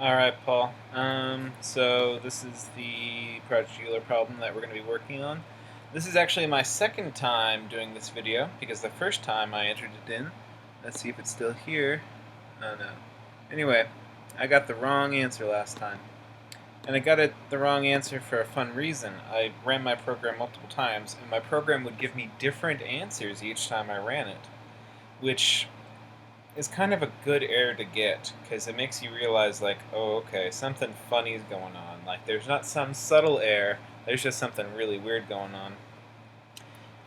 Alright, Paul. So this is the Project Euler problem that we're going to be working on. This is actually my second time doing this video, because the first time I entered it in. Let's see if it's still here. Oh no. Anyway, I got the wrong answer last time. And I got the wrong answer for a fun reason. I ran my program multiple times, and my program would give me different answers each time I ran it, which is kind of a good error to get, because it makes you realize, like, oh, okay, something funny is going on. Like, there's not some subtle error, there's just something really weird going on.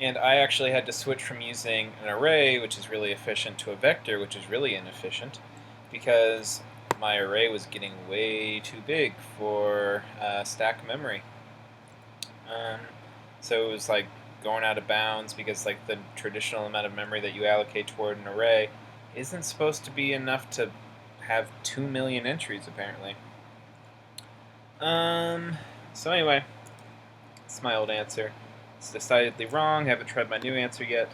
And I actually had to switch from using an array, which is really efficient, to a vector, which is really inefficient, because my array was getting way too big for stack memory. So it was like going out of bounds, because like the traditional amount of memory that you allocate toward an array isn't supposed to be enough to have 2 million entries, apparently. So anyway, that's my old answer. It's decidedly wrong. Haven't tried my new answer yet.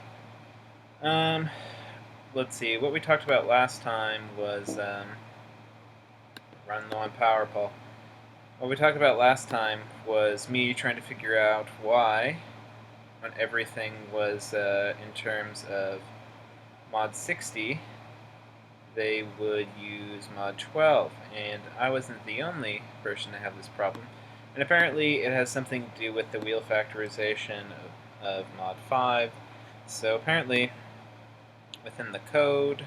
Let's see. What we talked about last time was run low on power, Paul. What we talked about last time was me trying to figure out why, when everything was in terms of mod 60, they would use mod 12, and I wasn't the only person to have this problem. And apparently it has something to do with the wheel factorization of mod 5. So apparently within the code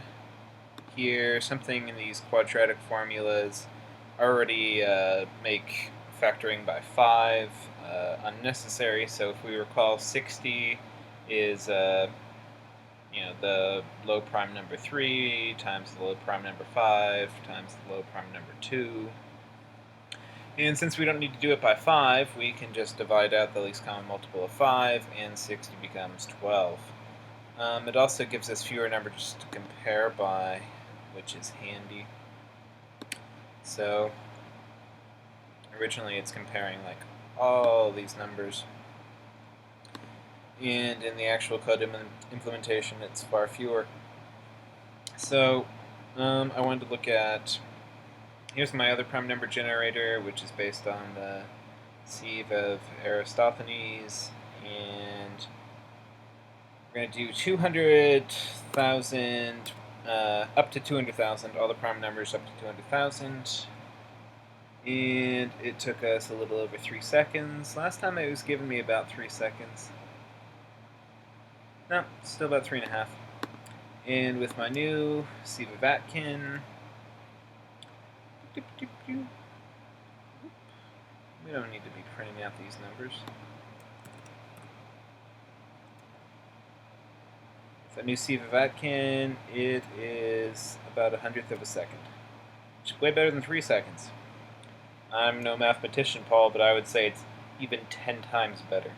here, something in these quadratic formulas already make factoring by 5 unnecessary. So if we recall, 60 is the low prime number 3 times the low prime number 5 times the low prime number 2. And since we don't need to do it by 5, we can just divide out the least common multiple of 5, and 60 becomes 12. It also gives us fewer numbers to compare by, which is handy. So originally it's comparing like all these numbers, and in the actual code implementation it's far fewer. So I wanted to look at, here's my other prime number generator, which is based on the sieve of Aristophanes, and we're going to do 200,000, up to 200,000, all the prime numbers up to 200,000. And it took us a little over 3 seconds. Last time it was giving me about 3 seconds. No, still about 3.5. And with my new Sieve-Vatkin, we don't need to be printing out these numbers. With a new Sieve-Vatkin, it is about 100th of a second, which is way better than 3 seconds. I'm no mathematician, Paul, but I would say it's even 10 times better.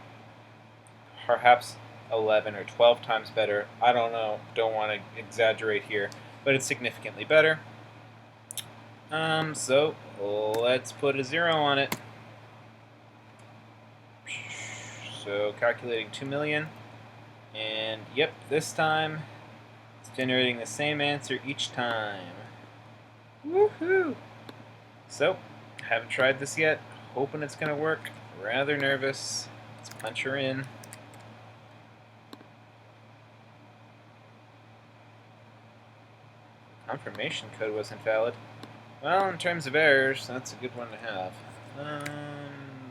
Perhaps 11 or 12 times better. I don't know. Don't want to exaggerate here, but it's significantly better. So let's put a 0 on it. So calculating 2 million. And yep, this time it's generating the same answer each time. Woohoo! So, haven't tried this yet. Hoping it's going to work. Rather nervous. Let's punch her in. Confirmation code wasn't valid. Well, in terms of errors, that's a good one to have.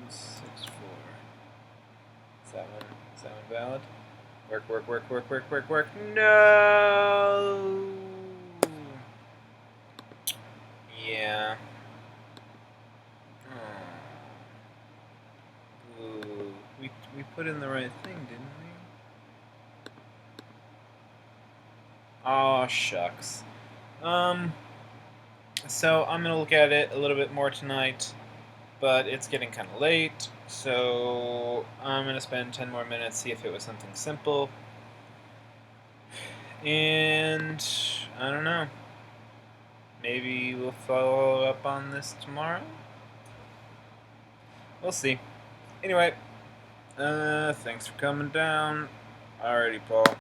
6, 4. Is that one valid? Work. No! Yeah. Ooh. We put in the right thing, didn't we? Aw, shucks. So I'm going to look at it a little bit more tonight, but it's getting kind of late, so I'm going to spend 10 more minutes, see if it was something simple. And I don't know. Maybe we'll follow up on this tomorrow? We'll see. Anyway, thanks for coming down. Alrighty, Paul.